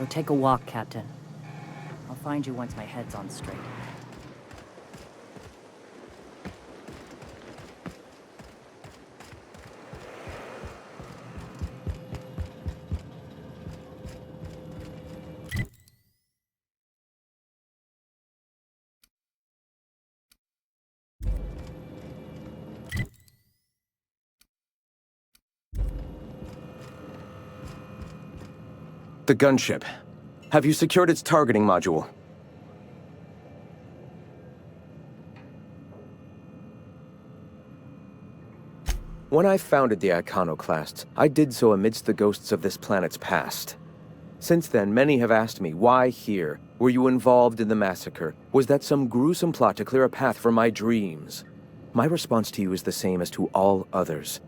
Go take a walk, Captain. I'll find you once my head's on straight. The gunship. Have you secured its targeting module? When I founded the Iconoclasts, I did so amidst the ghosts of this planet's past. Since then, many have asked me, why here? Were you involved in the massacre? Was that some gruesome plot to clear a path for my dreams? My response to you is the same as to all others.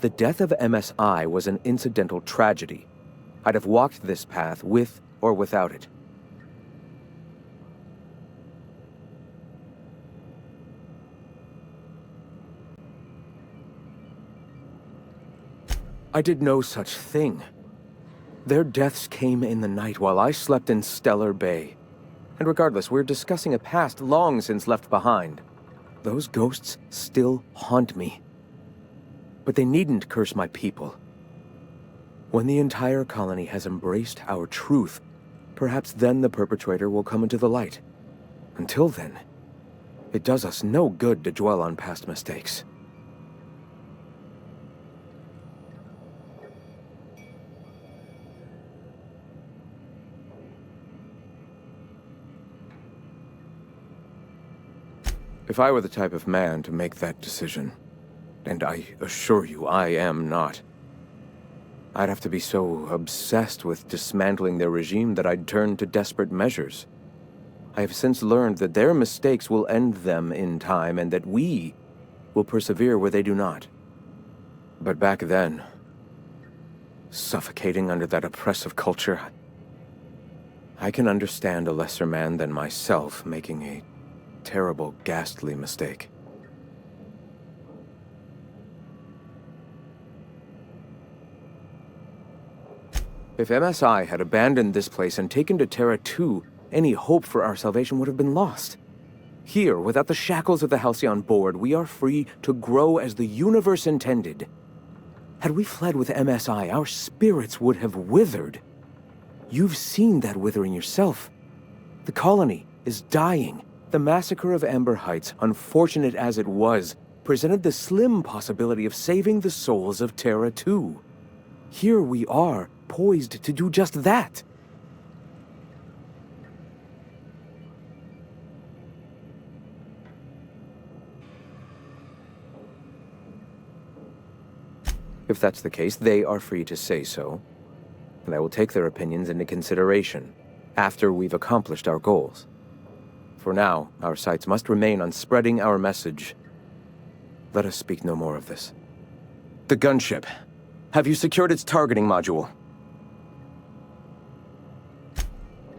The death of MSI was an incidental tragedy. I'd have walked this path with or without it. I did no such thing. Their deaths came in the night while I slept in Stellar Bay. And regardless, we're discussing a past long since left behind. Those ghosts still haunt me. But they needn't curse my people. When the entire colony has embraced our truth, perhaps then the perpetrator will come into the light. Until then, it does us no good to dwell on past mistakes. If I were the type of man to make that decision, and I assure you I am not, I'd have to be so obsessed with dismantling their regime that I'd turn to desperate measures. I have since learned that their mistakes will end them in time, and that we will persevere where they do not. But back then, suffocating under that oppressive culture, I can understand a lesser man than myself making a terrible, ghastly mistake. If MSI had abandoned this place and taken to Terra 2, any hope for our salvation would have been lost. Here, without the shackles of the Halcyon board, we are free to grow as the universe intended. Had we fled with MSI, our spirits would have withered. You've seen that withering yourself. The colony is dying. The massacre of Amber Heights, unfortunate as it was, presented the slim possibility of saving the souls of Terra 2. Here we are, poised to do just that. If that's the case, they are free to say so, and I will take their opinions into consideration after we've accomplished our goals. For now, our sights must remain on spreading our message. Let us speak no more of this. The gunship. Have you secured its targeting module?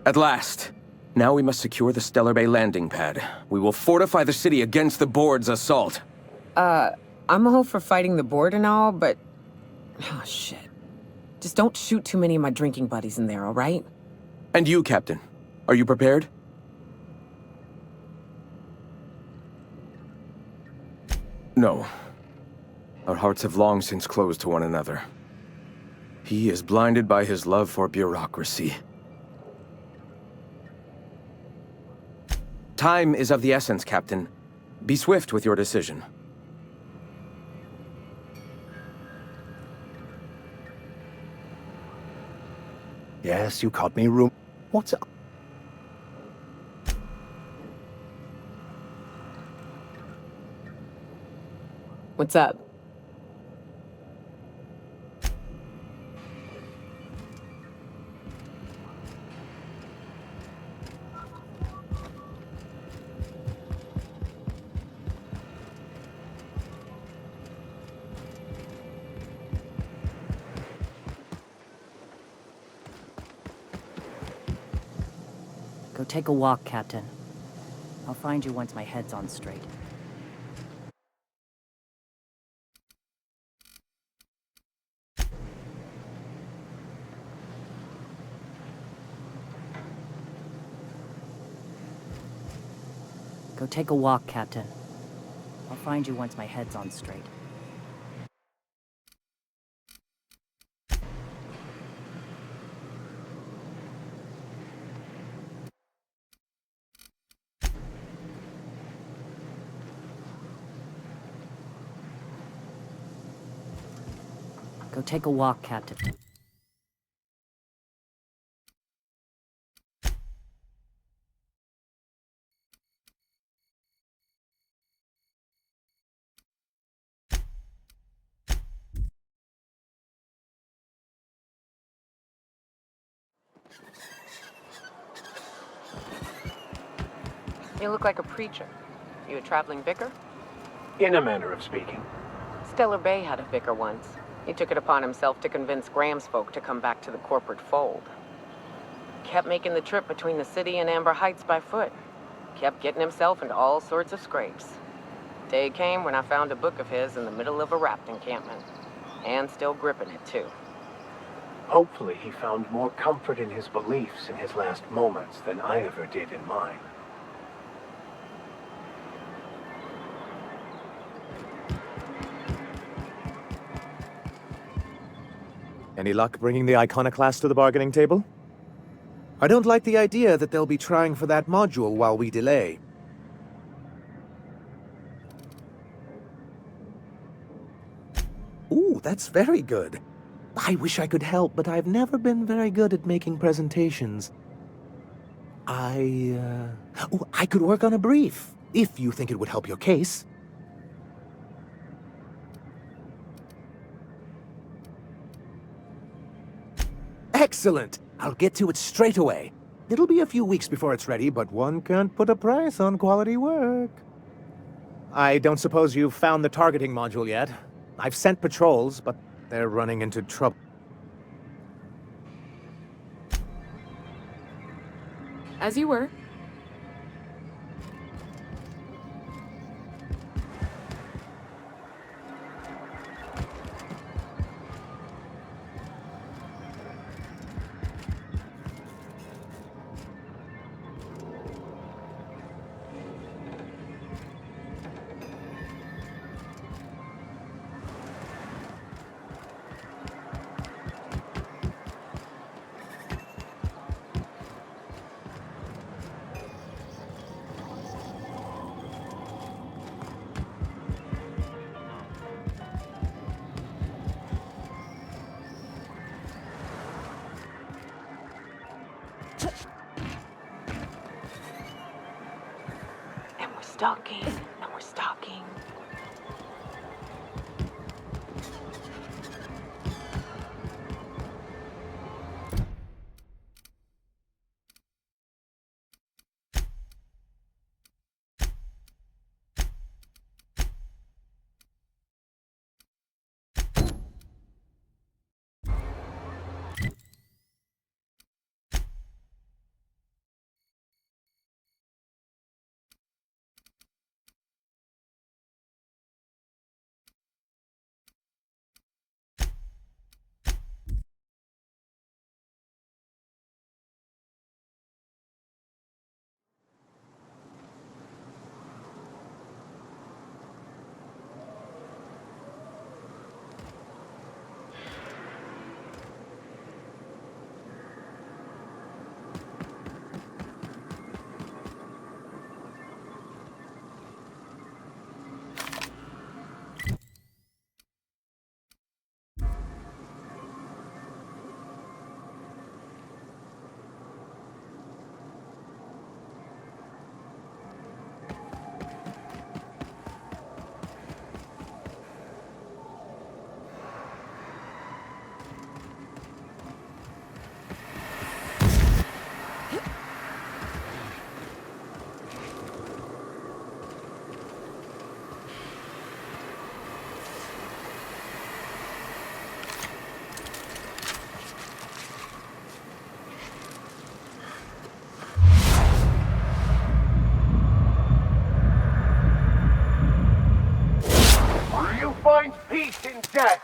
At last. Now we must secure the Stellar Bay landing pad. We will fortify the city against the board's assault. I'm all for fighting the board and all, but... oh, shit. Just don't shoot too many of my drinking buddies in there, all right? And you, Captain. Are you prepared? No. Our hearts have long since closed to one another. He is blinded by his love for bureaucracy. Time is of the essence, Captain. Be swift with your decision. Yes, you caught me room. What's up? What's up? Go take a walk, Captain. I'll find you once my head's on straight. Go take a walk, Captain. I'll find you once my head's on straight. Go take a walk, Captain. You look like a preacher. You a traveling vicar? In a manner of speaking. Stellar Bay had a vicar once. He took it upon himself to convince Graham's folk to come back to the corporate fold. Kept making the trip between the city and Amber Heights by foot. Kept getting himself into all sorts of scrapes. Day came when I found a book of his in the middle of a raft encampment. And still gripping it, too. Hopefully he found more comfort in his beliefs in his last moments than I ever did in mine. Any luck bringing the iconoclast to the bargaining table? I don't like the idea that they'll be trying for that module while we delay. Ooh, that's very good. I wish I could help, but I've never been very good at making presentations. I could work on a brief, if you think it would help your case. Excellent! I'll get to it straight away. It'll be a few weeks before it's ready, but one can't put a price on quality work. I don't suppose you've found the targeting module yet. I've sent patrols, but they're running into trouble. As you were. And we're stalking, and we're stalking. Find peace in death!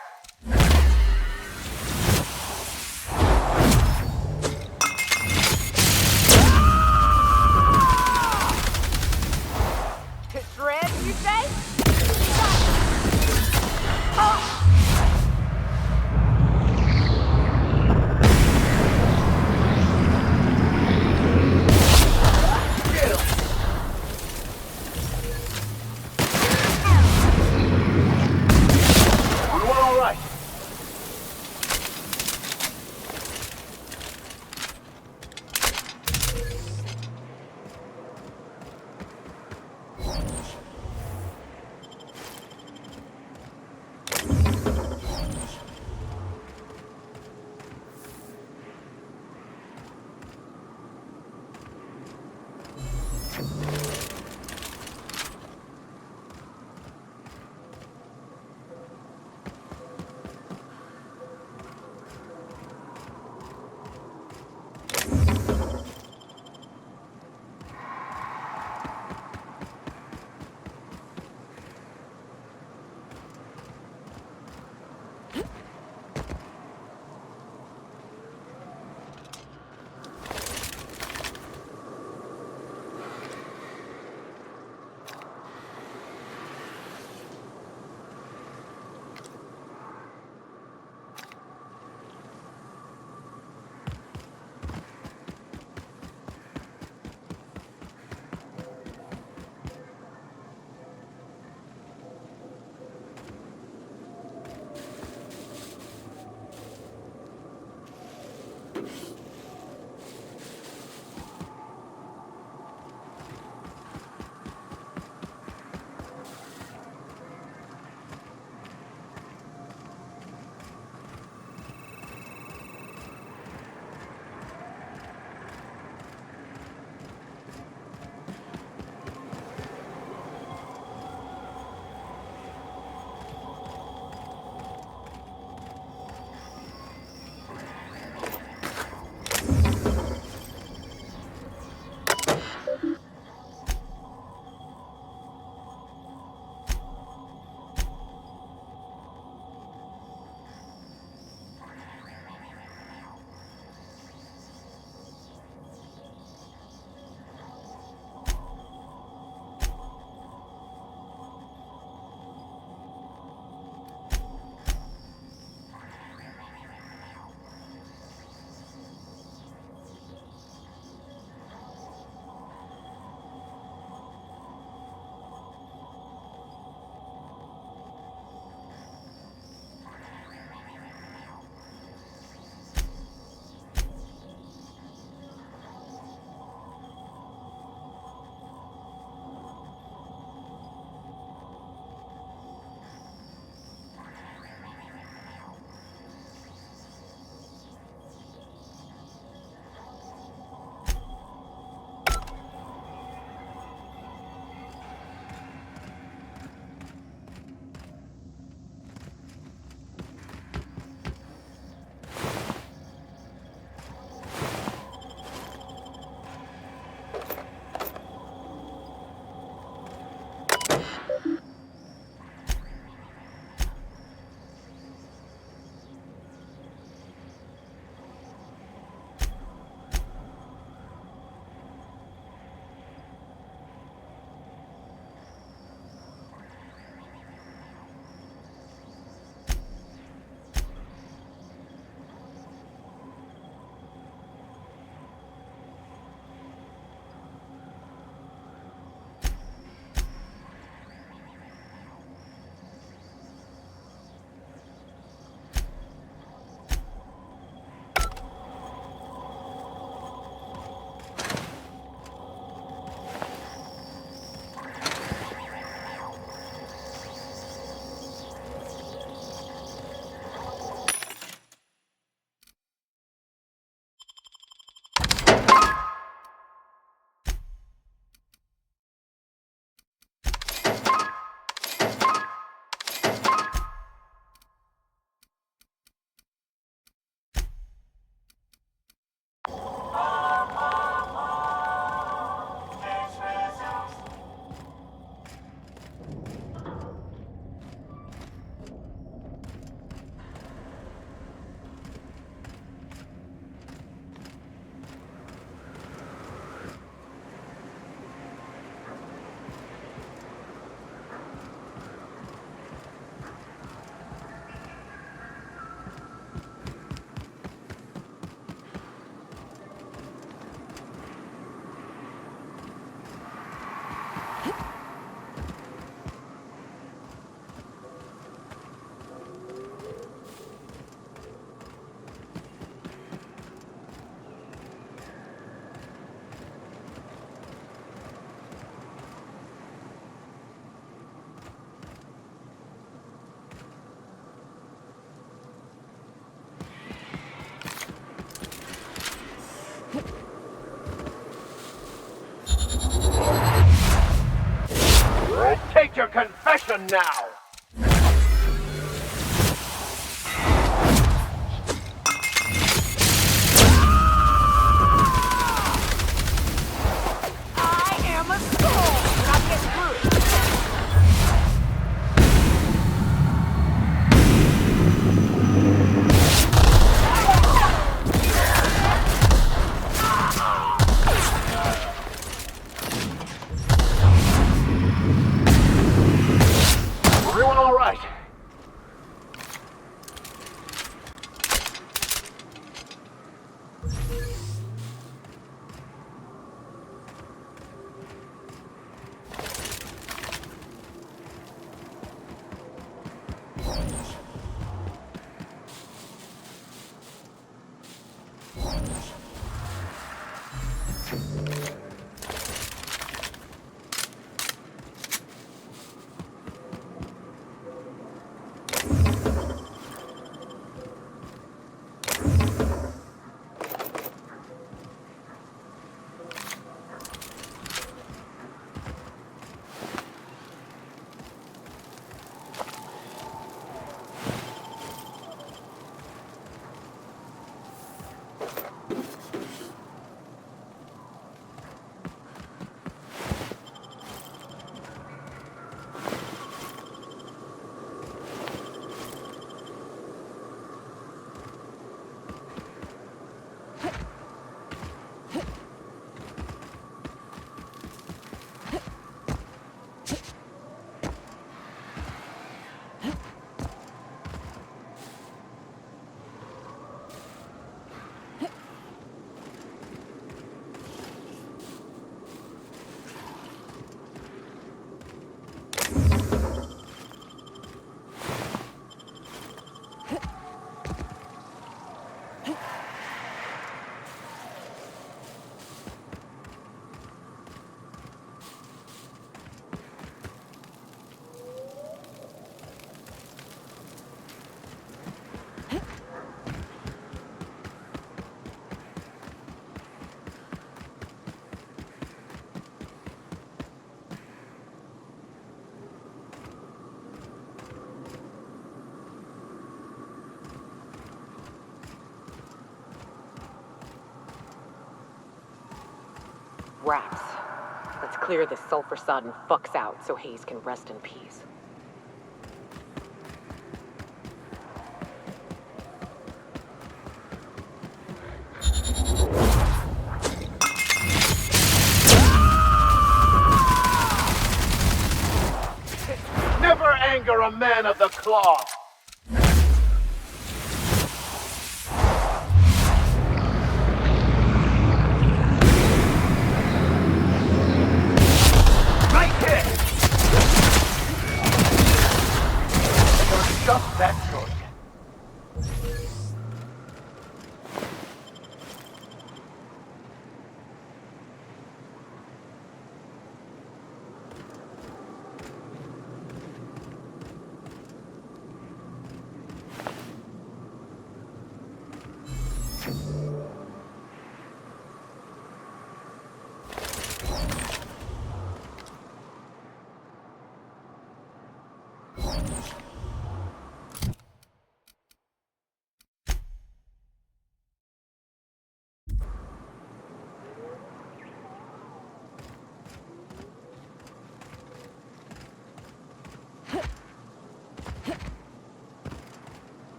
aggression now! I am a soul! Not get through! Everyone all right? Rats. Let's clear this sulfur-sodden fucks out so Hayes can rest in peace. Never anger a man of the claw! Right hit! You're just that good.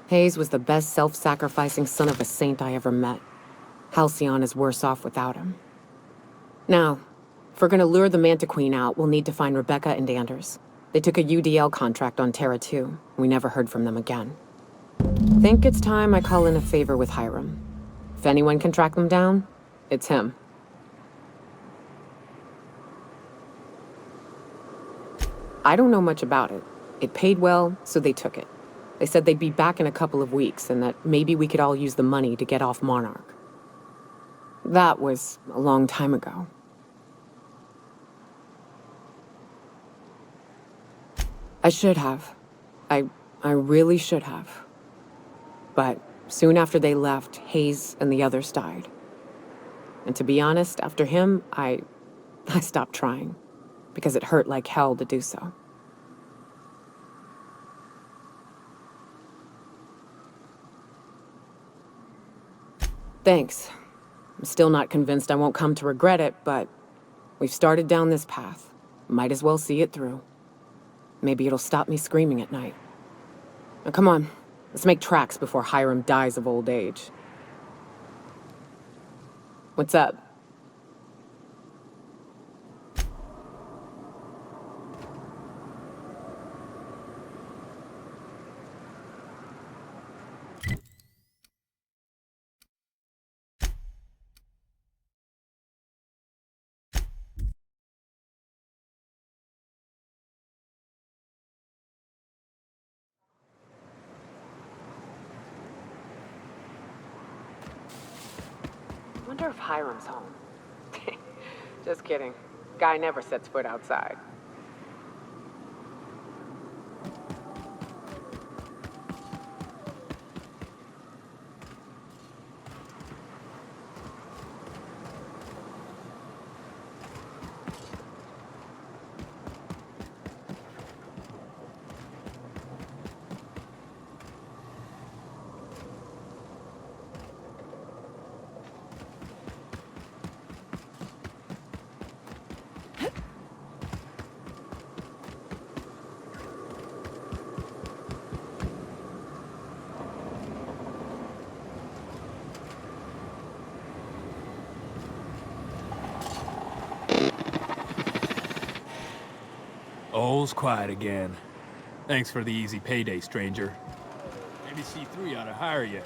Hayes was the best self-sacrificing son of a saint I ever met. Halcyon is worse off without him. Now, if we're gonna lure the Manta Queen out, we'll need to find Rebecca and Anders. They took a UDL contract on Terra 2. We never heard from them again. Think it's time I call in a favor with Hiram. If anyone can track them down, it's him. I don't know much about it. It paid well, so they took it. They said they'd be back in a couple of weeks, and that maybe we could all use the money to get off Monarch. That was a long time ago. I should have. I really should have. But soon after they left, Hayes and the others died. And to be honest, after him, I stopped trying. Because it hurt like hell to do so. Thanks. I'm still not convinced I won't come to regret it, but we've started down this path. Might as well see it through. Maybe it'll stop me screaming at night. Now come on, let's make tracks before Hiram dies of old age. What's up? Wonder if Hiram's home. Just kidding. Guy never sets foot outside. All's quiet again. Thanks for the easy payday, stranger. Maybe C3 ought to hire you.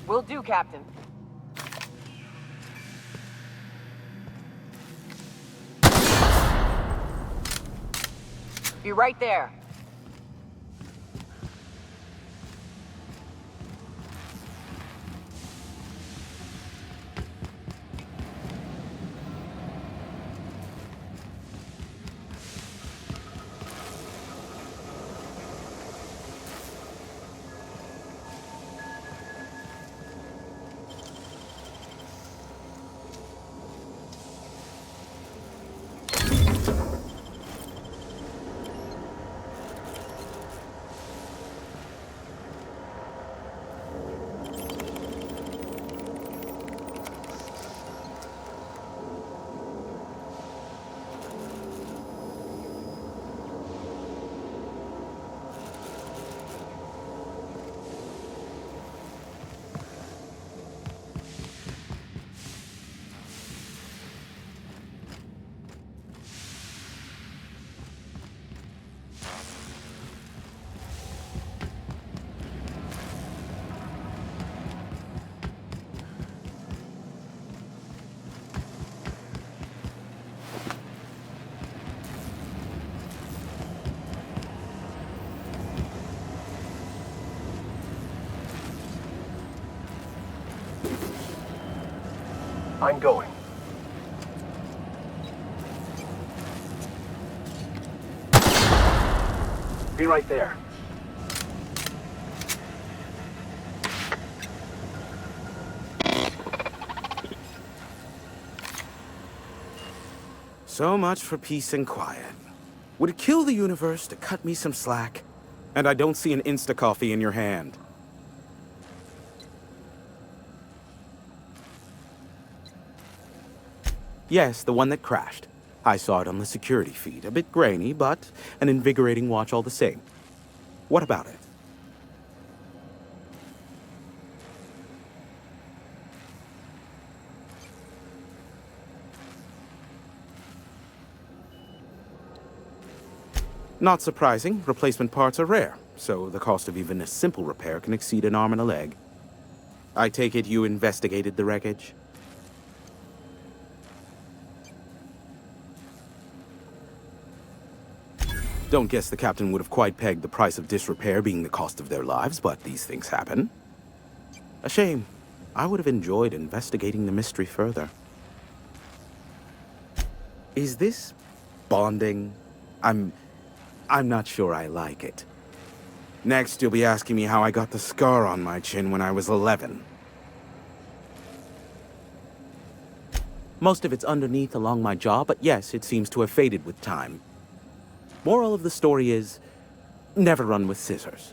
Will do, Captain. Be right there. I'm going. Be right there. So much for peace and quiet. Would it kill the universe to cut me some slack? And I don't see an Insta-coffee in your hand. Yes, the one that crashed. I saw it on the security feed. A bit grainy, but an invigorating watch all the same. What about it? Not surprising, replacement parts are rare, so the cost of even a simple repair can exceed an arm and a leg. I take it you investigated the wreckage? Don't guess the captain would have quite pegged the price of disrepair being the cost of their lives, but these things happen. A shame. I would have enjoyed investigating the mystery further. Is this bonding? I'm not sure I like it. Next, you'll be asking me how I got the scar on my chin when I was 11. Most of it's underneath along my jaw, but yes, it seems to have faded with time. Moral of the story is, never run with scissors.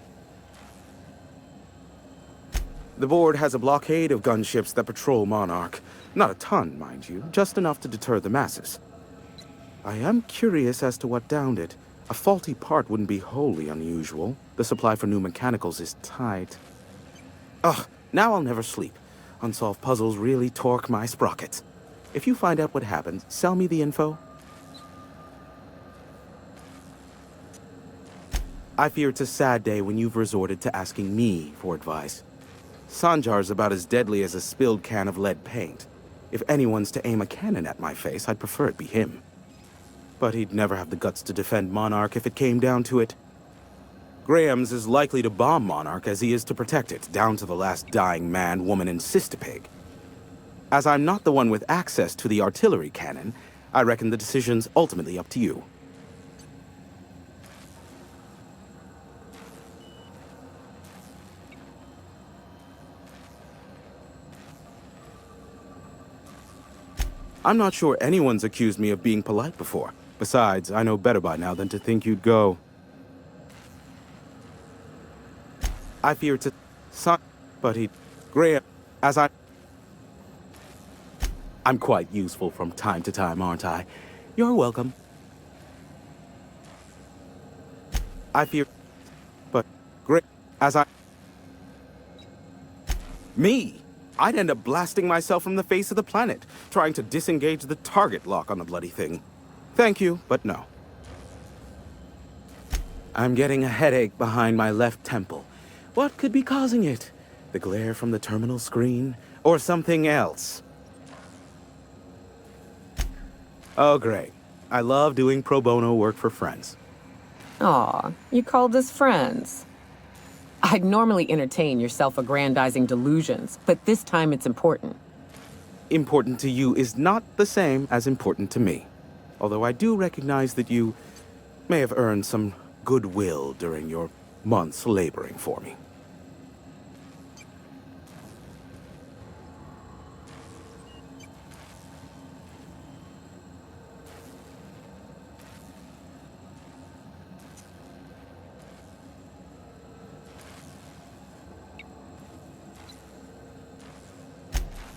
The board has a blockade of gunships that patrol Monarch. Not a ton, mind you, just enough to deter the masses. I am curious as to what downed it. A faulty part wouldn't be wholly unusual. The supply for new mechanicals is tight. Ugh, now I'll never sleep. Unsolved puzzles really torque my sprockets. If you find out what happened, sell me the info. I fear it's a sad day when you've resorted to asking me for advice. Sanjar's about as deadly as a spilled can of lead paint. If anyone's to aim a cannon at my face, I'd prefer it be him. But he'd never have the guts to defend Monarch if it came down to it. Graham's as likely to bomb Monarch as he is to protect it, down to the last dying man, woman, and sistapig. As I'm not the one with access to the artillery cannon, I reckon the decision's ultimately up to you. I'm not sure anyone's accused me of being polite before. Besides, I know better by now than to think you'd go. I fear it's a son, but Graham, I'm quite useful from time to time, aren't I? You're welcome. I fear, but Me? I'd end up blasting myself from the face of the planet, trying to disengage the target lock on the bloody thing. Thank you, but no. I'm getting a headache behind my left temple. What could be causing it? The glare from the terminal screen? Or something else? Oh, great. I love doing pro bono work for friends. Aw, you called us friends. I'd normally entertain your self-aggrandizing delusions, but this time it's important. Important to you is not the same as important to me. Although I do recognize that you may have earned some goodwill during your months laboring for me.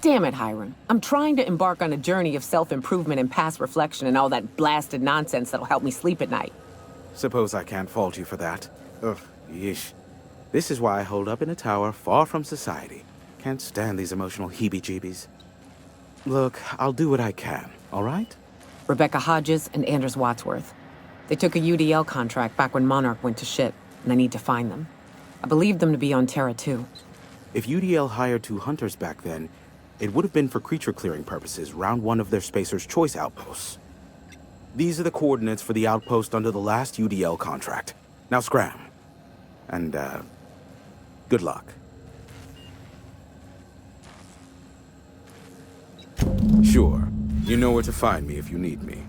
Damn it, Hiram. I'm trying to embark on a journey of self-improvement and past reflection and all that blasted nonsense that'll help me sleep at night. Suppose I can't fault you for that. Ugh, yeesh. This is why I hold up in a tower far from society. Can't stand these emotional heebie-jeebies. Look, I'll do what I can, all right? Rebecca Hodges and Anders Wadsworth. They took a UDL contract back when Monarch went to shit, and I need to find them. I believe them to be on Terra 2. If UDL hired 2 hunters back then, it would have been for creature clearing purposes, round 1 of their Spacer's Choice outposts. These are the coordinates for the outpost under the last UDL contract. Now scram. And, good luck. Sure. You know where to find me if you need me.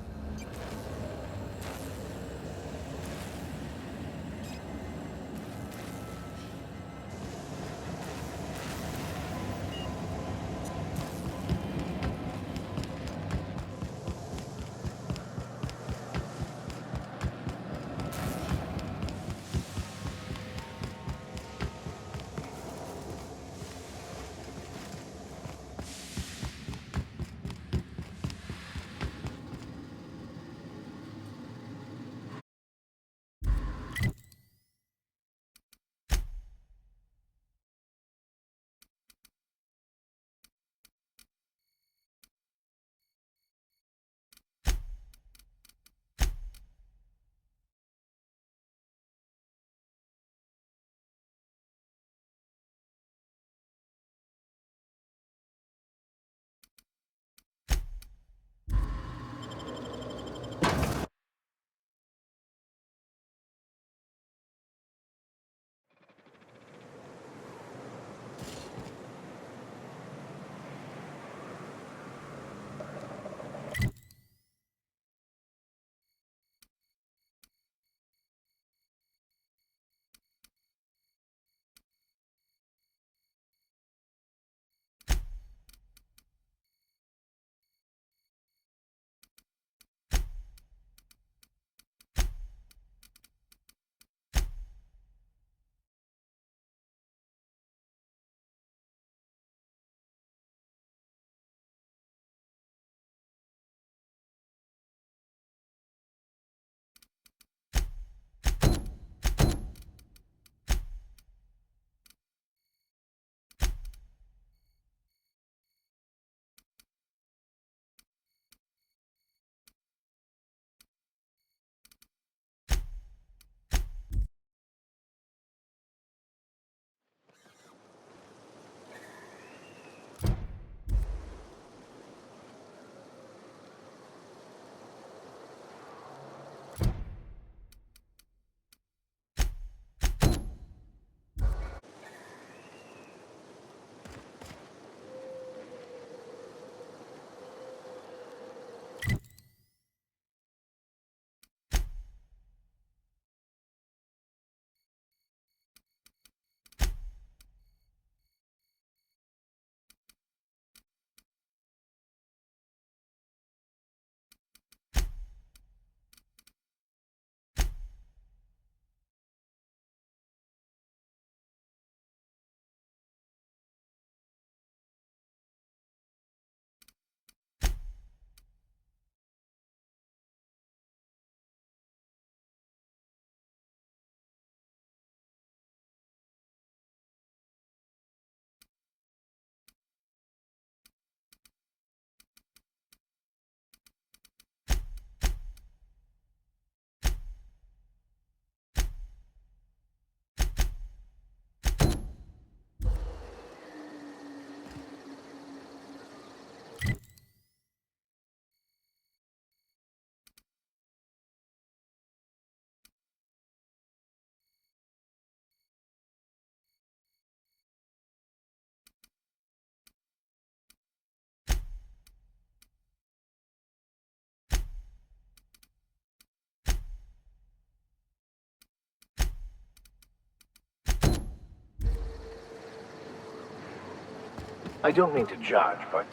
I don't mean to judge, but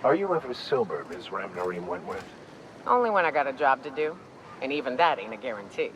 are you ever sober, Ms. Ramnarim Wentworth? Only when I got a job to do. And even that ain't a guarantee.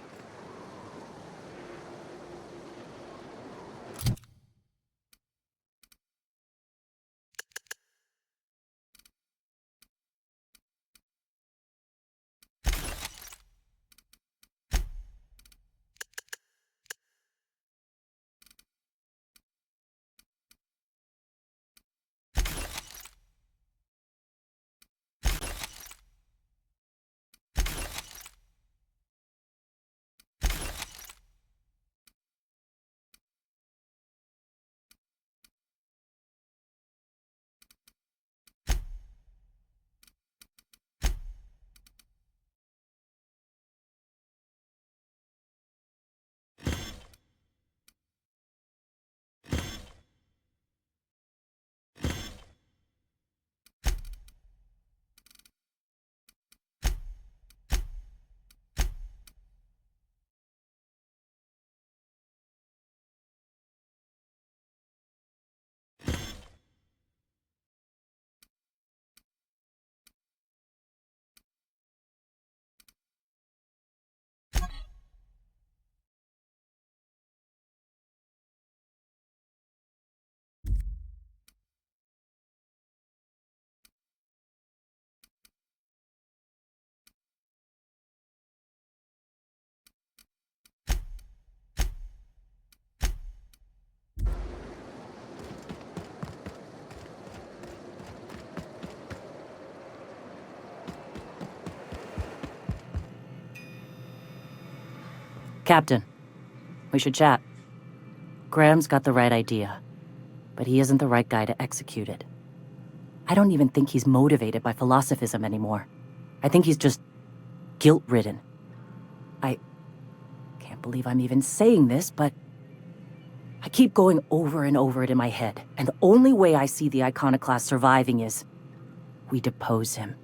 Captain, we should chat. Graham's got the right idea, but he isn't the right guy to execute it. I don't even think he's motivated by philosophism anymore. I think he's just guilt-ridden. I can't believe I'm even saying this, but I keep going over and over it in my head, and the only way I see the Iconoclast surviving is we depose him.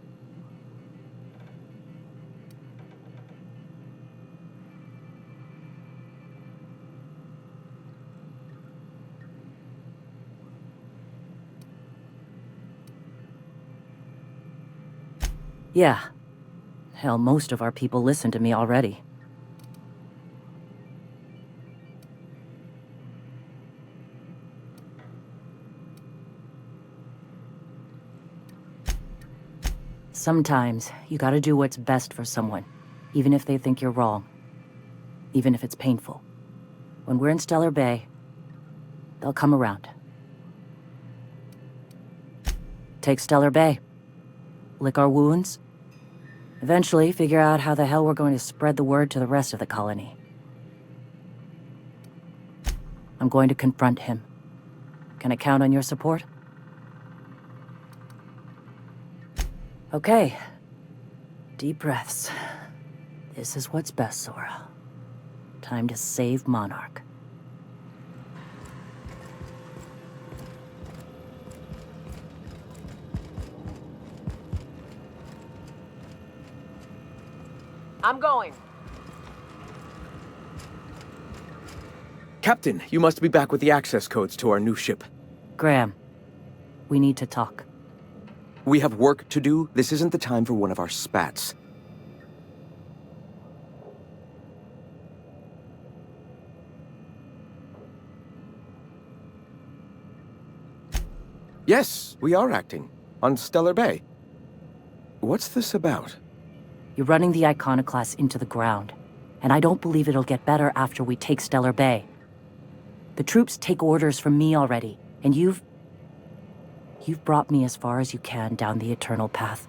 Yeah. Hell, most of our people listen to me already. Sometimes, you gotta do what's best for someone, even if they think you're wrong. Even if it's painful. When we're in Stellar Bay, they'll come around. Take Stellar Bay. Lick our wounds. Eventually, figure out how the hell we're going to spread the word to the rest of the colony. I'm going to confront him. Can I count on your support? Okay. Deep breaths. This is what's best, Sora. Time to save Monarch. I'm going. Captain, you must be back with the access codes to our new ship. Graham, we need to talk. We have work to do. This isn't the time for one of our spats. Yes, we are acting. On Stellar Bay. What's this about? You're running the Iconoclast into the ground, and I don't believe it'll get better after we take Stellar Bay. The troops take orders from me already, and you've brought me as far as you can down the Eternal Path.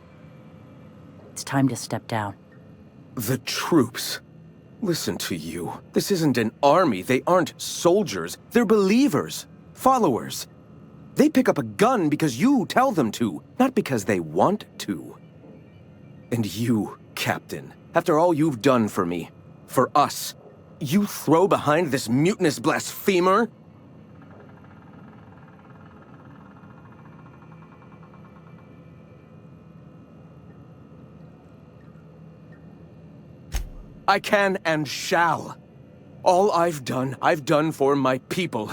It's time to step down. The troops. Listen to you. This isn't an army. They aren't soldiers. They're believers. Followers. They pick up a gun because you tell them to, not because they want to. And you, Captain, after all you've done for me, for us, you throw behind this mutinous blasphemer? I can and shall. All I've done for my people.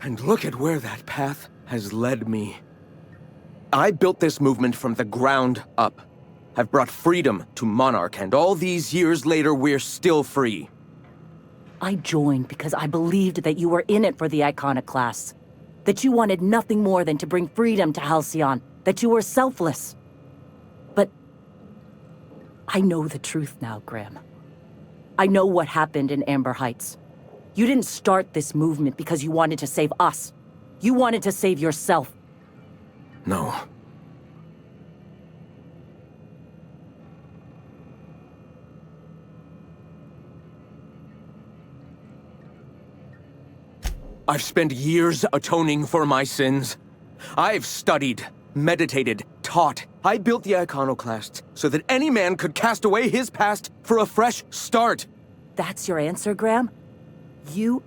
And look at where that path has led me. I built this movement from the ground up. I've brought freedom to Monarch, and all these years later, we're still free. I joined because I believed that you were in it for the Iconoclasts. That you wanted nothing more than to bring freedom to Halcyon. That you were selfless. But I know the truth now, Graham. I know what happened in Amber Heights. You didn't start this movement because you wanted to save us. You wanted to save yourself. No. I've spent years atoning for my sins. I've studied, meditated, taught. I built the Iconoclasts so that any man could cast away his past for a fresh start. That's your answer, Graham? You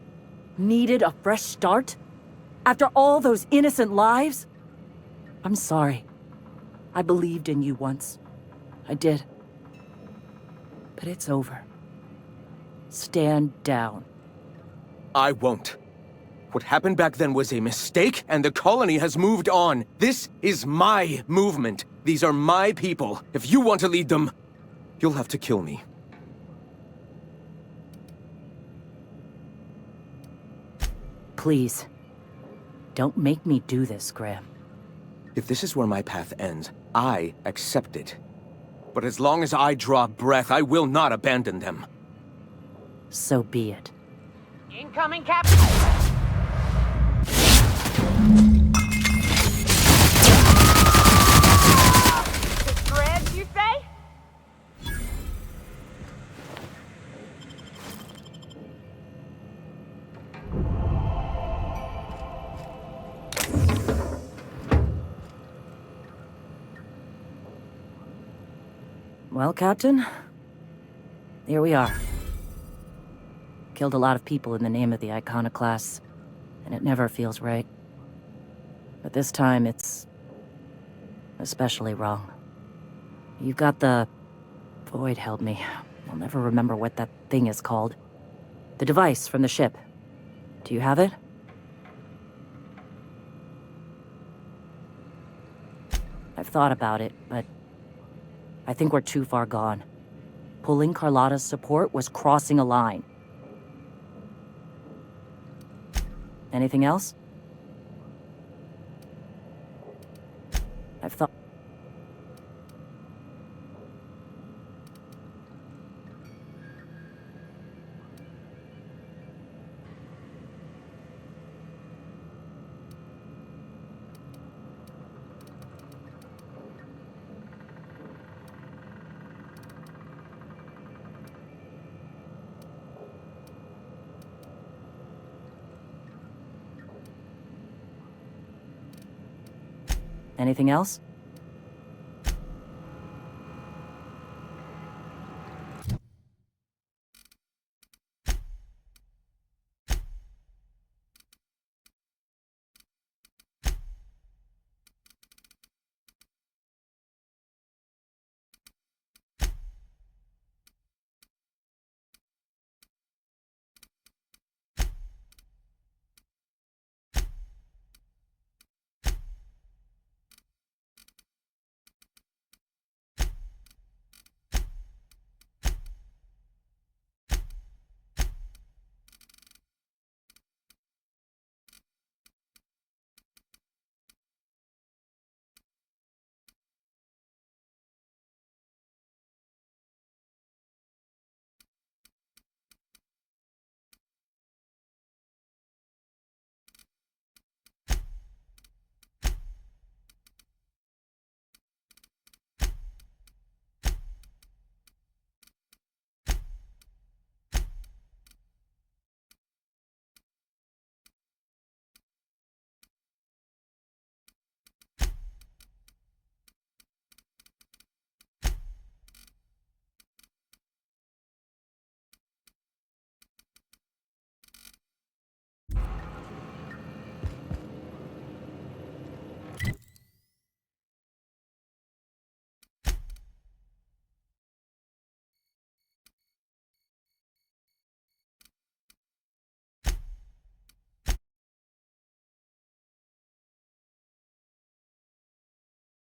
needed a fresh start? After all those innocent lives? I'm sorry. I believed in you once. I did. But it's over. Stand down. I won't. What happened back then was a mistake, and the colony has moved on. This is my movement. These are my people. If you want to lead them, you'll have to kill me. Please. Don't make me do this, Graham. If this is where my path ends, I accept it. But as long as I draw breath, I will not abandon them. So be it. Incoming, Captain! Dread, you say? Well, Captain, here we are. Killed a lot of people in the name of the Iconoclasts, and it never feels right. But this time, it's especially wrong. You've got the... Void held me. I'll never remember what that thing is called. The device from the ship. Do you have it? I've thought about it, but I think we're too far gone. Pulling Carlotta's support was crossing a line. Anything else? I've thought... Anything else?